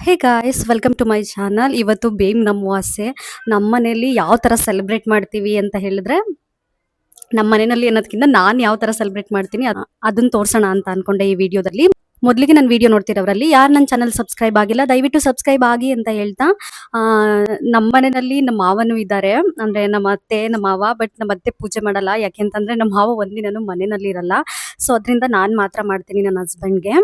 Hey guys welcome to my channel. ಇವತ್ತು ಬೇಮ್ ಅಮಾವಾಸ್ಯೆ. ನಮ್ಮ ಮನೆಯಲ್ಲಿ ಯಾವ ಥರ ಸೆಲೆಬ್ರೇಟ್ ಮಾಡ್ತೀವಿ ಅಂತ ಹೇಳಿದ್ರೆ, ನಮ್ಮ ಮನೆಯಲ್ಲಿ ಅನ್ನೋದಕ್ಕಿಂತ ನಾನು ಯಾವ ಥರ ಸೆಲೆಬ್ರೇಟ್ ಮಾಡ್ತೀನಿ ಅದನ್ನ ತೋರ್ಸೋಣ ಅಂತ ಅನ್ಕೊಂಡೆ ಈ ವಿಡಿಯೋದಲ್ಲಿ. ಮೊದಲಿಗೆ ನನ್ನ ವಿಡಿಯೋ ನೋಡ್ತಿರೋರಲ್ಲಿ ಯಾರು ನನ್ನ ಚಾನಲ್ ಸಬ್ಸ್ಕ್ರೈಬ್ ಆಗಿಲ್ಲ ದಯವಿಟ್ಟು ಸಬ್ಸ್ಕ್ರೈಬ್ ಆಗಿ ಅಂತ ಹೇಳ್ತಾ, ಆ, ನಮ್ಮ ಮನೆಯಲ್ಲಿ ನಮ್ಮ ಮಾವನು ಇದ್ದಾರೆ. ಅಂದ್ರೆ ನಮ್ಮ ಅತ್ತೆ ನಮ್ಮ ಮಾವ. ಬಟ್ ನಮ್ಮ ಅತ್ತೆ ಪೂಜೆ ಮಾಡಲ್ಲ, ಯಾಕೆಂತಂದ್ರೆ ನಮ್ಮ ಮಾವ ಒಂದಿನನು ಮನೆಯಲ್ಲಿ ಇರಲ್ಲ. ಸೊ ಅದರಿಂದ ನಾನು ಮಾತ್ರ ಮಾಡ್ತೀನಿ ನನ್ನ ಹಸ್ಬೆಂಡ್ಗೆ.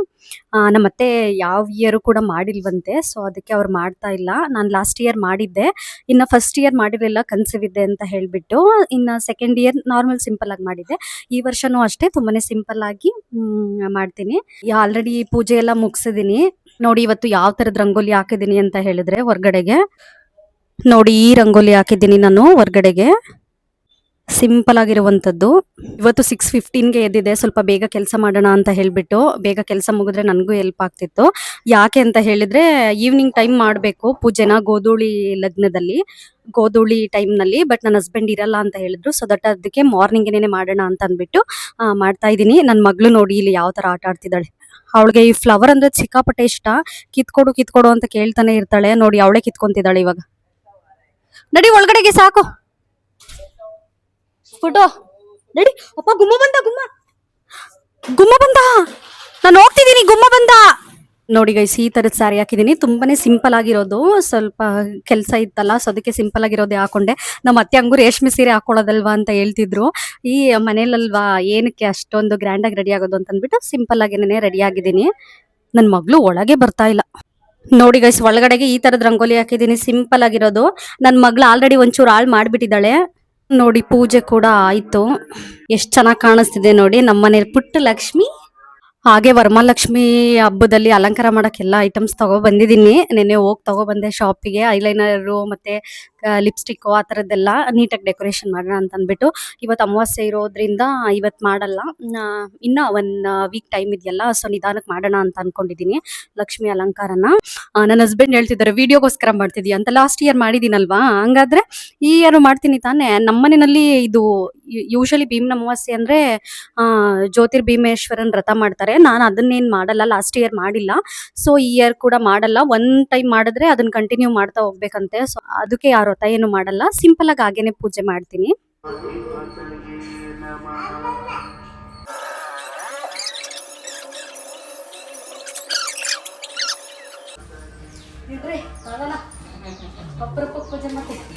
ನಮ್ಮ ಅತ್ತೆ ಯಾವ ಇಯರ್ ಕೂಡ ಮಾಡಿಲ್ವಂತೆ, ಸೊ ಅದಕ್ಕೆ ಅವ್ರು ಮಾಡ್ತಾ ಇಲ್ಲ. ನಾನು ಲಾಸ್ಟ್ ಇಯರ್ ಮಾಡಿದ್ದೆ, ಇನ್ನು ಫಸ್ಟ್ ಇಯರ್ ಮಾಡಿರಲಿಲ್ಲ, ಕನ್ಸೀವ್ ಇದ್ದೆ ಅಂತ ಹೇಳ್ಬಿಟ್ಟು. ಇನ್ನು ಸೆಕೆಂಡ್ ಇಯರ್ ನಾರ್ಮಲ್ ಸಿಂಪಲ್ ಆಗಿ ಮಾಡಿದ್ದೆ. ಈ ವರ್ಷನೂ ಅಷ್ಟೇ ತುಂಬಾನೇ ಸಿಂಪಲ್ ಆಗಿ ಮಾಡ್ತೀನಿ. ಆಲ್ರೆಡಿ ಪೂಜೆ ಎಲ್ಲ ಮುಗಿಸಿದೀನಿ. ನೋಡಿ ಇವತ್ತು ಯಾವ ತರದ ರಂಗೋಲಿ ಹಾಕಿದೀನಿ ಅಂತ ಹೇಳಿದ್ರೆ, ಹೊರಗಡೆಗೆ ನೋಡಿ ಈ ರಂಗೋಲಿ ಹಾಕಿದ್ದೀನಿ ನಾನು ಹೊರಗಡೆಗೆ. ಸಿಂಪಲ್ ಆಗಿರುವಂಥದ್ದು. ಇವತ್ತು 6:15ಗೆ ಎದ್ದಿದೆ, ಸ್ವಲ್ಪ ಬೇಗ ಕೆಲಸ ಮಾಡೋಣ ಅಂತ ಹೇಳ್ಬಿಟ್ಟು. ಬೇಗ ಕೆಲಸ ಮುಗಿದ್ರೆ ನನಗೂ ಹೆಲ್ಪ್ ಆಗ್ತಿತ್ತು. ಯಾಕೆ ಅಂತ ಹೇಳಿದ್ರೆ, ಈವ್ನಿಂಗ್ ಟೈಮ್ ಮಾಡಬೇಕು ಪೂಜೆನ ಗೋಧೂಳಿ ಲಗ್ನದಲ್ಲಿ, ಗೋಧೂಳಿ ಟೈಮ್ನಲ್ಲಿ. ಬಟ್ ನನ್ನ ಹಸ್ಬೆಂಡ್ ಇರಲ್ಲ ಅಂತ ಹೇಳಿದ್ರು, ಸೊ ದಟ್ ಅದಕ್ಕೆ ಮಾರ್ನಿಂಗೇನೆ ಮಾಡೋಣ ಅಂತ ಅಂದ್ಬಿಟ್ಟು ಮಾಡ್ತಾ ಇದ್ದೀನಿ. ನನ್ನ ಮಗಳು ನೋಡಿ ಇಲ್ಲಿ ಯಾವ ಥರ ಆಟ ಆಡ್ತಿದ್ದಾಳೆ. ಅವಳಿಗೆ ಈ ಫ್ಲವರ್ ಅಂದ್ರೆ ಸಿಕ್ಕಾಪಟ್ಟೆ ಇಷ್ಟ. ಕಿತ್ಕೊಡು ಕಿತ್ಕೊಡು ಅಂತ ಕೇಳ್ತಾನೆ ಇರ್ತಾಳೆ. ನೋಡಿ ಅವಳೇ ಕಿತ್ಕೊಂತಿದ್ದಾಳೆ ಇವಾಗ. ನಡಿ ಒಳಗಡೆಗೆ, ಸಾಕು ಫೋಟೋ. ನಡಿ. ಅಪ್ಪ ಗುಮ್ಮ ಬಂದ, ಗುಮ್ಮ ಗುಮ್ಮ ಬಂದ. ನಾನು ಹೋಗ್ತಿದ್ದೀನಿ, ಗುಮ್ಮ ಬಂದ. ನೋಡಿ ಗೈಸ್, ಈ ತರದ ಸ್ಯಾರಿ ಹಾಕಿದೀನಿ. ತುಂಬಾನೇ ಸಿಂಪಲ್ ಆಗಿರೋದು. ಸ್ವಲ್ಪ ಕೆಲಸ ಇತ್ತಲ್ಲ, ಸೊ ಅದಕ್ಕೆ ಸಿಂಪಲ್ ಆಗಿರೋದೇ ಹಾಕೊಂಡೆ. ನಮ್ಮ ಅತ್ತೆ ಹಂಗೂ ರೇಷ್ಮೆ ಸೀರೆ ಹಾಕೊಳ್ಳೋದಲ್ವಾ ಅಂತ ಹೇಳ್ತಿದ್ರು. ಈ ಮನೇಲಲ್ವಾ ಏನಕ್ಕೆ ಅಷ್ಟೊಂದು ಗ್ರ್ಯಾಂಡ್ ಆಗಿ ರೆಡಿ ಆಗೋದು ಅಂತ ಅಂದ್ಬಿಟ್ಟು ಸಿಂಪಲ್ ಆಗೇನೆ ರೆಡಿ ಆಗಿದ್ದೀನಿ. ನನ್ನ ಮಗಳು ಒಳಗೆ ಬರ್ತಾ ಇಲ್ಲ. ನೋಡಿ ಗೈಸ್, ಒಳಗಡೆಗೆ ಈ ತರದ ರಂಗೋಲಿ ಹಾಕಿದೀನಿ, ಸಿಂಪಲ್ ಆಗಿರೋದು. ನನ್ನ ಮಗಳು ಆಲ್ರೆಡಿ ಒಂಚೂರು ಹಾಳು ಮಾಡ್ಬಿಟ್ಟಿದ್ದಾಳೆ. ನೋಡಿ ಪೂಜೆ ಕೂಡ ಆಯ್ತು. ಎಷ್ಟು ಚೆನ್ನಾಗಿ ಕಾಣಿಸ್ತಿದೆ ನೋಡಿ ನಮ್ಮನೆ ಪುಟ್ಟ ಲಕ್ಷ್ಮಿ. ಹಾಗೆ ವರಮಹಾಲಕ್ಷ್ಮಿ ಹಬ್ಬದಲ್ಲಿ ಅಲಂಕಾರ ಮಾಡಕ್ಕೆಲ್ಲ ಐಟಮ್ಸ್ ತಗೋ ಬಂದಿದ್ದೀನಿ. ನೆನ್ನೆ ಹೋಗಿ ತಗೋ ಬಂದೆ ಶಾಪಿಗೆ. ಐಲೈನರು ಮತ್ತೆ ಲಿಪ್ಸ್ಟಿಕ್ಕು ಆ ಥರದ್ದೆಲ್ಲ ನೀಟಾಗಿ ಡೆಕೋರೇಷನ್ ಮಾಡೋಣ ಅಂತ ಅಂದ್ಬಿಟ್ಟು. ಇವತ್ತು ಅಮಾವಾಸ್ಯೆ ಇರೋದ್ರಿಂದ ಇವತ್ತು ಮಾಡಲ್ಲ, ಇನ್ನು 1 ವೀಕ್ ಟೈಮ್ ಇದೆಯಲ್ಲ, ಸೊ ನಿಧಾನಕ್ಕೆ ಮಾಡೋಣ ಅಂತ ಅನ್ಕೊಂಡಿದ್ದೀನಿ ಲಕ್ಷ್ಮಿ ಅಲಂಕಾರನ. ನನ್ನ ಹಸ್ಬೆಂಡ್ ಹೇಳ್ತಿದ್ದಾರೆ ವಿಡಿಯೋಗೋಸ್ಕರ ಮಾಡ್ತಿದ್ಯಾ ಅಂತ. ಲಾಸ್ಟ್ ಇಯರ್ ಮಾಡಿದ್ದೀನಲ್ವಾ, ಹಂಗಾದ್ರೆ ಈ ಇಯರ್ ಮಾಡ್ತೀನಿ ತಾನೇ. ನಮ್ಮನೆಯಲ್ಲಿ ಇದು ಯೂಶಲಿ ಭೀಮನ ಅಮಾವಾಸ್ಯೆ ಅಂದ್ರೆ ಜ್ಯೋತಿರ್ಭೀಮೇಶ್ವರನ್ ವ್ರತ ಮಾಡ್ತಾರೆ. ನಾನು ಅದನ್ನೇನು ಮಾಡಲ್ಲ, ಲಾಸ್ಟ್ ಇಯರ್ ಮಾಡಿಲ್ಲ, ಸೊ ಈ ಇಯರ್ ಕೂಡ ಮಾಡಲ್ಲ. 1 ಟೈಮ್ ಮಾಡಿದ್ರೆ ಅದನ್ನ ಕಂಟಿನ್ಯೂ ಮಾಡ್ತಾ ಹೋಗ್ಬೇಕಂತೆ. ಸೊ ಅದಕ್ಕೆ ಆ ವ್ರತ ಏನು ಮಾಡಲ್ಲ, ಸಿಂಪಲ್ ಆಗಿ ಹಾಗೇನೆ ಪೂಜೆ ಮಾಡ್ತೀನಿ. ಪೂಜೆ ಮಾಡ್ತೀನಿ.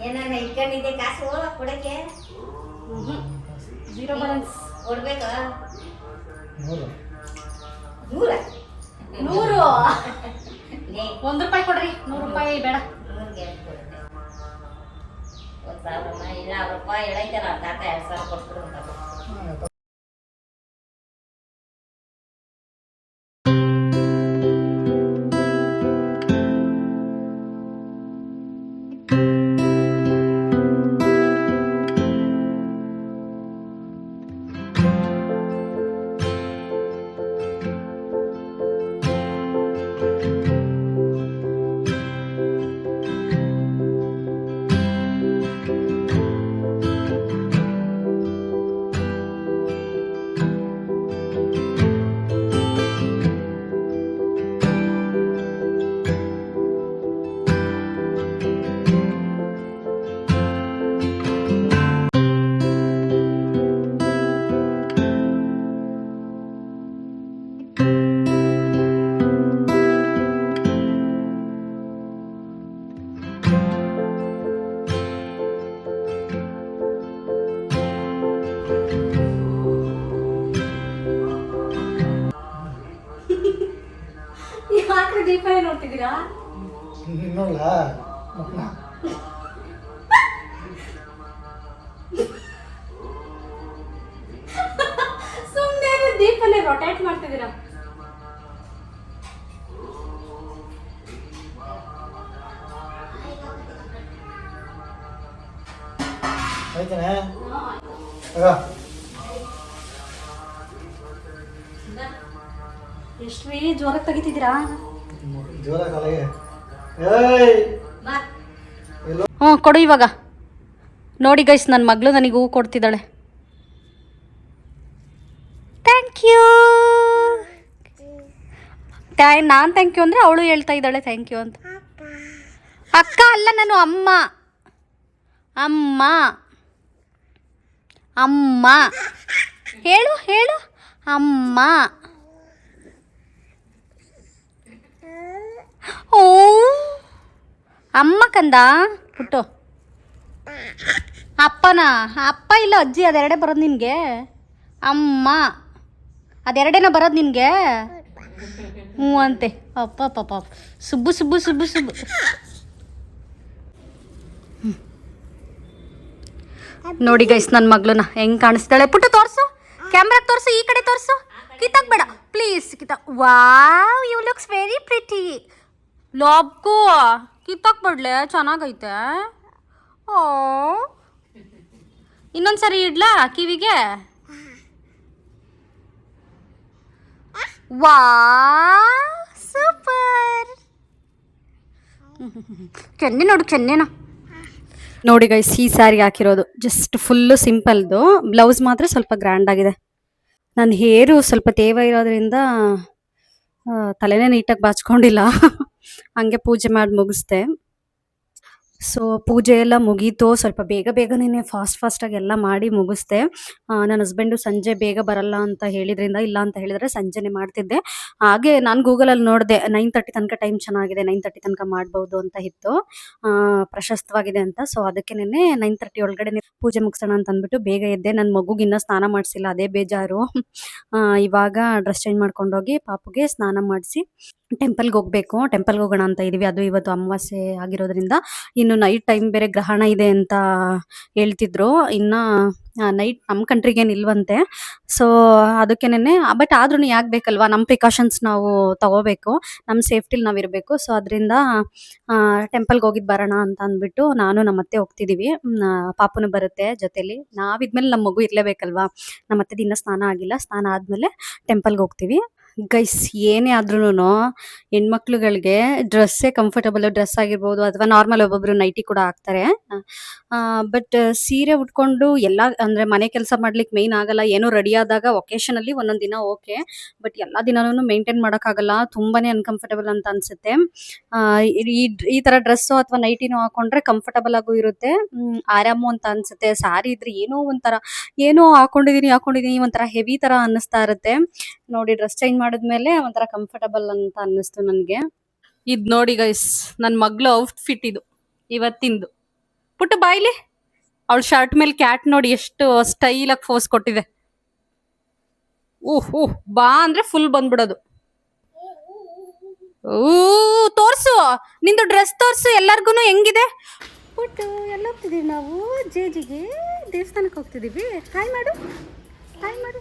ಏನಾರ ಇಟ್ಕೊಂಡಿದ್ದೆ ಕಾಸು ಕೊಡಕ್ಕೆ? ಜೀರೋ ಬ್ಯಾಲೆನ್ಸ್ ಕೊಡ್ಬೇಕಾ? 100 ರೂಪಾಯಿ ಕೊಡ್ರಿ. 100 ರೂಪಾಯಿ ಬೇಡ. 1,000 ಇಲ್ಲ, ₹1 ಎಳೈತಲ್ಲ ತಾತ 2,000 ಕೊಟ್ಬಿಡು ಅಂತ. ಯಾಕ್ರೆ ದೀಪ ನೋಡ್ತಿದ್ದೀರಾ? ಸುಮ್ಮನೆ ದೀಪನೇ ರೊಟೇಟ್ ಮಾಡ್ತಿದ್ದೀರಾ. ಎಷ್ಟ್ರೀ ಜೋರಾಗಿ ತೆಗಿತಿದ್ದೀರಾ? ಕೊಡು ಇವಾಗ. ನೋಡಿ ಗೈಸ್, ನನ್ನ ಮಗಳು ನನಗೆ ಹೂ ಕೊಡ್ತಿದ್ದಾಳೆ. Thank you. ನಾನು ಥ್ಯಾಂಕ್ ಯು ಅಂದರೆ ಅವಳು ಹೇಳ್ತಾ ಇದ್ದಾಳೆ ಥ್ಯಾಂಕ್ ಯು ಅಂತ. ಅಕ್ಕ ಅಲ್ಲ, ನಾನು ಅಮ್ಮ. ಅಮ್ಮ ಅಮ್ಮ ಹೇಳು ಹೇಳು ಅಮ್ಮ. ಓ ಅಮ್ಮ ಕಂದ ಪುಟ್ಟು. ಅಪ್ಪನ ಅಪ್ಪ ಇಲ್ಲ ಅಜ್ಜಿ, ಅದೆರಡೇ ಬರೋದು ನಿನಗೆ. ಅಮ್ಮ ಅದೆರಡೇನ ಬರೋದು ನಿನಗೆ. ಹ್ಞೂ ಅಂತೆ. ಅಪ್ಪ ಪಾಪ ಸುಬ್ಬು ಸುಬ್ಬು ಸುಬ್ಬು ಸುಬ್ಬು. ನೋಡಿ ಗೈಸ್ ನನ್ನ ಮಗಳನ್ನ ಹೆಂಗೆ ಕಾಣಿಸ್ತಾಳೆ. ಪುಟ್ಟು ತೋರಿಸು, ಕ್ಯಾಮ್ರಾಗೆ ತೋರಿಸು, ಈ ಕಡೆ ತೋರಿಸು. ಕಿತ್ತಾಕ್ಬೇಡ please. Wow, you looks very pretty. ಲಾಬ್ಕು ಕಿತ್ತಾಕ್ಬಿಡ್ಲೆ, ಚೆನ್ನಾಗೈತೆ. ಓ ಇನ್ನೊಂದ್ಸರಿ ಇಡ್ಲಾ ಕಿವಿಗೆ. ವಾ ಸೂಪರ್. ಕೆನ್ನೆ ನೋಡು, ಕೆನ್ನೆನ ನೋಡಿ ಗೈಸ್. ಈ ಸ್ಯಾರಿ ಹಾಕಿರೋದು ಜಸ್ಟ್ ಫುಲ್ಲು ಸಿಂಪಲ್ದು, ಬ್ಲೌಸ್ ಮಾತ್ರ ಸ್ವಲ್ಪ ಗ್ರ್ಯಾಂಡ್ ಆಗಿದೆ. ನನ್ನ ಹೇರು ಸ್ವಲ್ಪ ತೇವ ಇರೋದ್ರಿಂದ ತಲೆನೇ ನೀಟಾಗಿ ಬಾಚ್ಕೊಂಡಿಲ್ಲ. ಹಂಗೆ ಪೂಜೆ ಮಾಡಿ ಮುಗಿಸ್ದೆ. ಸೊ ಪೂಜೆ ಎಲ್ಲ ಮುಗೀತು. ಸ್ವಲ್ಪ ಬೇಗ ಬೇಗನೇ ಫಾಸ್ಟಾಗಿ ಎಲ್ಲ ಮಾಡಿ ಮುಗಿಸ್ದೆ. ನನ್ನ ಹಸ್ಬೆಂಡು ಸಂಜೆ ಬೇಗ ಬರಲ್ಲ ಅಂತ ಹೇಳಿದ್ರಿಂದ, ಇಲ್ಲ ಅಂತ ಹೇಳಿದ್ರೆ ಸಂಜೆನೇ ಮಾಡ್ತಿದ್ದೆ. ಹಾಗೆ ನಾನು ಗೂಗಲಲ್ಲಿ ನೋಡಿದೆ 9:30 ತನಕ ಟೈಮ್ ಚೆನ್ನಾಗಿದೆ, 9:30 ತನಕ ಮಾಡ್ಬೋದು ಅಂತ ಇತ್ತು, ಪ್ರಶಸ್ತವಾಗಿದೆ ಅಂತ. ಸೊ ಅದಕ್ಕೆ 9:30 ಒಳಗಡೆ ಪೂಜೆ ಮುಗಿಸೋಣ ಅಂತ ಅಂದ್ಬಿಟ್ಟು ಬೇಗ ಎದ್ದೆ. ನನ್ನ ಮಗುಗೆ ಇನ್ನೂ ಸ್ನಾನ ಮಾಡಿಸಿಲ್ಲ, ಅದೇ ಬೇಜಾರು. ಇವಾಗ ಡ್ರೆಸ್ ಚೇಂಜ್ ಮಾಡ್ಕೊಂಡೋಗಿ ಪಾಪುಗೆ ಸ್ನಾನ ಮಾಡಿಸಿ ಟೆಂಪಲ್ಗೆ ಹೋಗ್ಬೇಕು. ಟೆಂಪಲ್ಗೆ ಹೋಗೋಣ ಅಂತ ಇದೀವಿ. ಅದು ಇವತ್ತು ಅಮಾವಾಸ್ಯೆ ಆಗಿರೋದ್ರಿಂದ, ಇನ್ನು ನೈಟ್ ಟೈಮ್ ಬೇರೆ ಗ್ರಹಣ ಇದೆ ಅಂತ ಹೇಳ್ತಿದ್ರು. ಇನ್ನು ನೈಟ್ ನಮ್ಮ ಕಂಟ್ರಿಗೇನು ಇಲ್ವಂತೆ. ಸೊ ಅದಕ್ಕೇನೆ, ಬಟ್ ಆದ್ರೂ ಯಾಕೆ ಬೇಕಲ್ವಾ, ನಮ್ಮ ಪ್ರಿಕಾಷನ್ಸ್ ನಾವು ತಗೋಬೇಕು, ನಮ್ಮ ಸೇಫ್ಟಿಲಿ ನಾವು ಇರಬೇಕು. ಸೊ ಅದರಿಂದ ಟೆಂಪಲ್ಗೆ ಹೋಗಿದ್ದು ಬರೋಣ ಅಂತ ಅಂದ್ಬಿಟ್ಟು ನಾನು ನಮ್ಮ ಅತ್ತೆ ಹೋಗ್ತಿದ್ದೀವಿ. ಪಾಪುನು ಬರುತ್ತೆ ಜೊತೆಲಿ. ನಾವಿದ್ಮೇಲೆ ನಮ್ಮ ಮಗು ಇರಲೇಬೇಕಲ್ವಾ. ನಮ್ಮ ಅತ್ತೆದು ಇನ್ನೂ ಸ್ನಾನ ಆಗಿಲ್ಲ, ಸ್ನಾನ ಆದಮೇಲೆ ಟೆಂಪಲ್ಗೆ ಹೋಗ್ತೀವಿ. ಗೈಸ್ ಏನೇ ಆದ್ರೂ ಹೆಣ್ಮಕ್ಳುಗಳಿಗೆ ಡ್ರೆಸ್ಸೇ ಕಂಫರ್ಟಬಲ್. ಡ್ರೆಸ್ ಆಗಿರ್ಬೋದು ಅಥವಾ ನಾರ್ಮಲ್ ಒಬ್ಬೊಬ್ರು ನೈಟಿ ಕೂಡ ಹಾಕ್ತಾರೆ. ಬಟ್ ಸೀರೆ ಉಟ್ಕೊಂಡು ಎಲ್ಲ ಅಂದರೆ ಮನೆ ಕೆಲಸ ಮಾಡ್ಲಿಕ್ಕೆ ಮೇಯ್ನ್ ಆಗಲ್ಲ. ಏನೋ ರೆಡಿ ಆದಾಗ ಒಕೇಶನಲ್ಲಿ ಒಂದೊಂದು ದಿನ ಓಕೆ, ಬಟ್ ಎಲ್ಲ ದಿನನೂ ಮೇಂಟೈನ್ ಮಾಡೋಕ್ಕಾಗಲ್ಲ. ತುಂಬಾ ಅನ್ಕಂಫರ್ಟಬಲ್ ಅಂತ ಅನಿಸುತ್ತೆ. ಈ ಥರ ಡ್ರೆಸ್ಸು ಅಥವಾ ನೈಟಿನೋ ಹಾಕೊಂಡ್ರೆ ಕಂಫರ್ಟಬಲ್ ಆಗು ಇರುತ್ತೆ, ಆರಾಮು ಅಂತ ಅನಿಸುತ್ತೆ. ಸ್ಯಾರಿ ಇದ್ರೆ ಏನೋ ಹಾಕೊಂಡಿದ್ದೀನಿ ಒಂಥರ ಹೆವಿ ಥರ ಅನ್ನಿಸ್ತಾ ಇರುತ್ತೆ. ನೋಡಿ ಡ್ರೆಸ್ ಚೇಂಜ್ ಮಾಡಿದ್ಮೇಲೆ ಒಂಥರ ಕಂಫರ್ಟಬಲ್ ಅಂತ ಅನ್ನಿಸ್ತು ನನಗೆ. ಇದು ನೋಡಿ ಗೈಸ್, ನನ್ನ ಮಗಳು ಔಟ್ಫಿಟ್ ಇದು ಇವತ್ತಿಂದು. ಪುಟ್ಟ ಬಾಯ್ಲಿ, ಅವಳ ಶರ್ಟ್ ಮೇಲೆ ಕ್ಯಾಟ್ ನೋಡಿ ಎಷ್ಟು ಸ್ಟೈಲಾಗಿ ಫೋಸ್ ಕೊಟ್ಟಿದೆ. ಓಹ್ ಬಾ ಅಂದ್ರೆ ಫುಲ್ ಬಂದ್ಬಿಡೋದು. ತೋರ್ಸು, ನಿಂದು ಡ್ರೆಸ್ ತೋರ್ಸು ಎಲ್ಲರಿಗೂ ಹೆಂಗಿದೆ. ಪುಟ್ಟು ಎಲ್ಲ ಹೋಗ್ತಿದೀವಿ ನಾವು, ಜೇಜಿಗೆ ದೇವಸ್ಥಾನಕ್ಕೆ ಹೋಗ್ತಿದೀವಿ. ಹಾಯ್ ಮಾಡು, ಹಾಯ್ ಮಾಡು.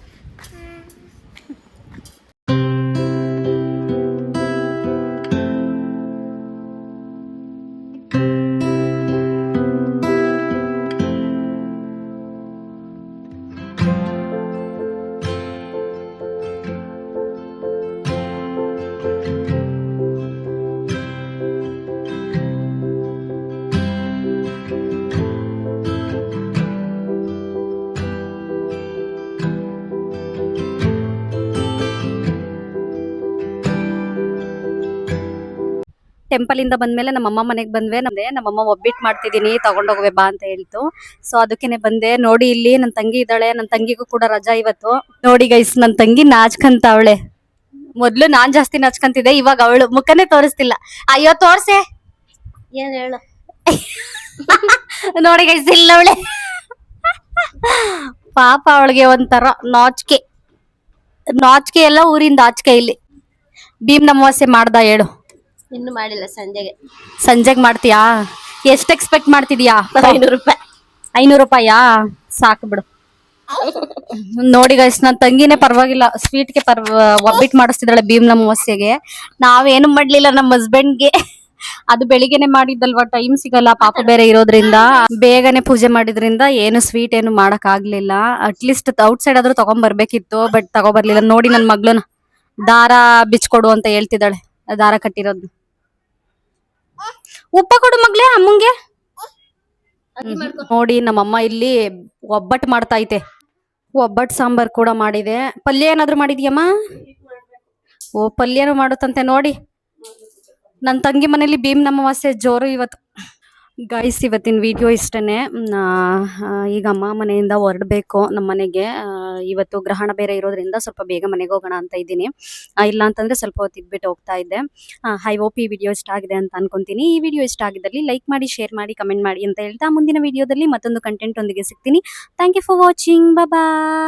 ಟೆಂಪಲ್ ಇಂದ ಬಂದ್ಮೇಲೆ ನಮ್ಮಮ್ಮ ಮನೆಗೆ ಬಂದ್ವೆ. ನಮ್ಮಮ್ಮ ಒಬ್ಬಿಟ್ಟು ಮಾಡ್ತಿದ್ದೀನಿ, ತಗೊಂಡೋಗ್ವೆ ಬಾ ಅಂತ ಹೇಳ್ತು. ಸೊ ಅದಕ್ಕೇನೆ ಬಂದೆ. ನೋಡಿ ಇಲ್ಲಿ ನನ್ನ ತಂಗಿ ಇದ್ದಾಳೆ, ನನ್ನ ತಂಗಿಗೂ ಕೂಡ ರಜಾ ಇವತ್ತು. ನೋಡಿ ಗೈಸ್, ನನ್ನ ತಂಗಿ ನಾಚ್ಕಂತ ಅವಳೆ. ಮೊದ್ಲು ನಾನ್ ಜಾಸ್ತಿ ನಾಚ್ಕಂತಿದ್ದೆ, ಇವಾಗ ಅವಳು ಮುಖನೇ ತೋರಿಸ್ತಿಲ್ಲ. ಅಯ್ಯೋ ತೋರ್ಸೆ, ಏನ್ ಹೇಳು. ನೋಡಿ ಗೈಸ್ ಇಲ್ಲ ಅವಳೆ ಪಾಪ, ಅವಳಿಗೆ ಒಂಥರ ನಾಚಿಕೆ ಎಲ್ಲ ಊರಿಂದ ಆಚಿಕೆ. ಇಲ್ಲಿ ಭೀಮ್ ಅಮಾವಾಸ್ಯೆ ಮಾಡ್ದ ಹೇಳು? ಇನ್ನು ಮಾಡಿಲ್ಲ, ಸಂಜೆಗೆ ಮಾಡ್ತೀಯಾ? ಎಷ್ಟು ಎಕ್ಸ್ಪೆಕ್ಟ್ ಮಾಡ್ತಿದ್ಯಾ? 500 ರೂಪಾಯಿ. 500 ರೂಪಾಯಾ? ಸಾಕು ಬಿಡು. ನೋಡಿ ಗೈಸ್, ನನ್ನ ತಂಗಿನೇ ಪರವಾಗಿಲ್ಲ, ಸ್ವೀಟ್ಗೆ ಒಬ್ಬಿಟ್ಟು ಮಾಡಿಸ್ತಿದ್ದಾಳೆ ಭೀಮ್ ಅಮಾವಾಸ್ಯೆಗೆ. ನಾವೇನು ಮಾಡ್ಲಿಲ್ಲ, ನಮ್ಮ ಹಸ್ಬೆಂಡ್ಗೆ ಅದು ಬೆಳಿಗ್ಗೆನೆ ಮಾಡಿದ್ದಲ್ವಾ, ಟೈಮ್ ಸಿಗಲ್ಲ, ಪಾಪ ಬೇರೆ ಇರೋದ್ರಿಂದ. ಬೇಗನೆ ಪೂಜೆ ಮಾಡಿದ್ರಿಂದ ಏನು ಸ್ವೀಟ್ ಏನು ಮಾಡಕ್ ಆಗ್ಲಿಲ್ಲ. ಅಟ್ಲೀಸ್ಟ್ ಔಟ್ ಸೈಡ್ ಆದ್ರೂ ತಗೊಂಡ್ಬರ್ಬೇಕಿತ್ತು, ಬಟ್ ತಗೊಬರ್ಲಿಲ್ಲ. ನೋಡಿ ನನ್ನ ಮಗ್ಳನ್ನ ದಾರ ಬಿಚ್ಕೊಡು ಅಂತ ಹೇಳ್ತಿದ್ದಾಳೆ, ದಾರ ಕಟ್ಟಿರೋದು. ಉಪ್ಪ ಕೊಡು ಮಗ್ಳೇ ಅಮ್ಮಂಗೆ. ನೋಡಿ ನಮ್ಮಮ್ಮ ಇಲ್ಲಿ ಒಬ್ಬಟ್ಟು ಮಾಡ್ತಾ ಐತೆ. ಒಬ್ಬಟ್ಟು ಸಾಂಬಾರ್ ಕೂಡ ಮಾಡಿದೆ. ಪಲ್ಯ ಏನಾದ್ರು ಮಾಡಿದ್ಯಮ್ಮ? ಓ ಪಲ್ಯನೂ ಮಾಡುತ್ತಂತೆ ನೋಡಿ. ನನ್ನ ತಂಗಿ ಮನೇಲಿ ಭೀಮ್ ಅಮಾವಾಸ್ಯೆ ಜೋರು ಇವತ್ತು. ಗೈಸ್ ಇವತ್ತಿನ ವಿಡಿಯೋ ಇಷ್ಟನೇ. ಈಗ ಅಮ್ಮ ಮನೆಯಿಂದ ಹೊರಡಬೇಕು ನಮ್ಮ ಮನೆಗೆ. ಇವತ್ತು ಗ್ರಹಣ ಬೇರೆ ಇರೋದ್ರಿಂದ ಸ್ವಲ್ಪ ಬೇಗ ಮನೆಗೆ ಹೋಗೋಣ ಅಂತ ಇದ್ದೀನಿ. ಇಲ್ಲ ಅಂತಂದ್ರೆ ಸ್ವಲ್ಪ ಹೊತ್ತು ಇದ್ಬಿಟ್ಟು ಹೋಗ್ತಾ ಇದ್ದೆ. ಐ ಹೋಪ್ ಈ ವಿಡಿಯೋ ಇಷ್ಟ ಆಗಿದೆ ಅಂತ ಅನ್ಕೊಂತೀನಿ. ಈ ವಿಡಿಯೋ ಇಷ್ಟ ಆಗಿದ್ದಲ್ಲಿ ಲೈಕ್ ಮಾಡಿ, ಶೇರ್ ಮಾಡಿ, ಕಮೆಂಟ್ ಮಾಡಿ ಅಂತ ಹೇಳ್ತಾ ಮುಂದಿನ ವಿಡಿಯೋದಲ್ಲಿ ಮತ್ತೊಂದು ಕಂಟೆಂಟ್ ಒಂದಿಗೆ ಸಿಗ್ತೀನಿ. Thank you for watching. Bye.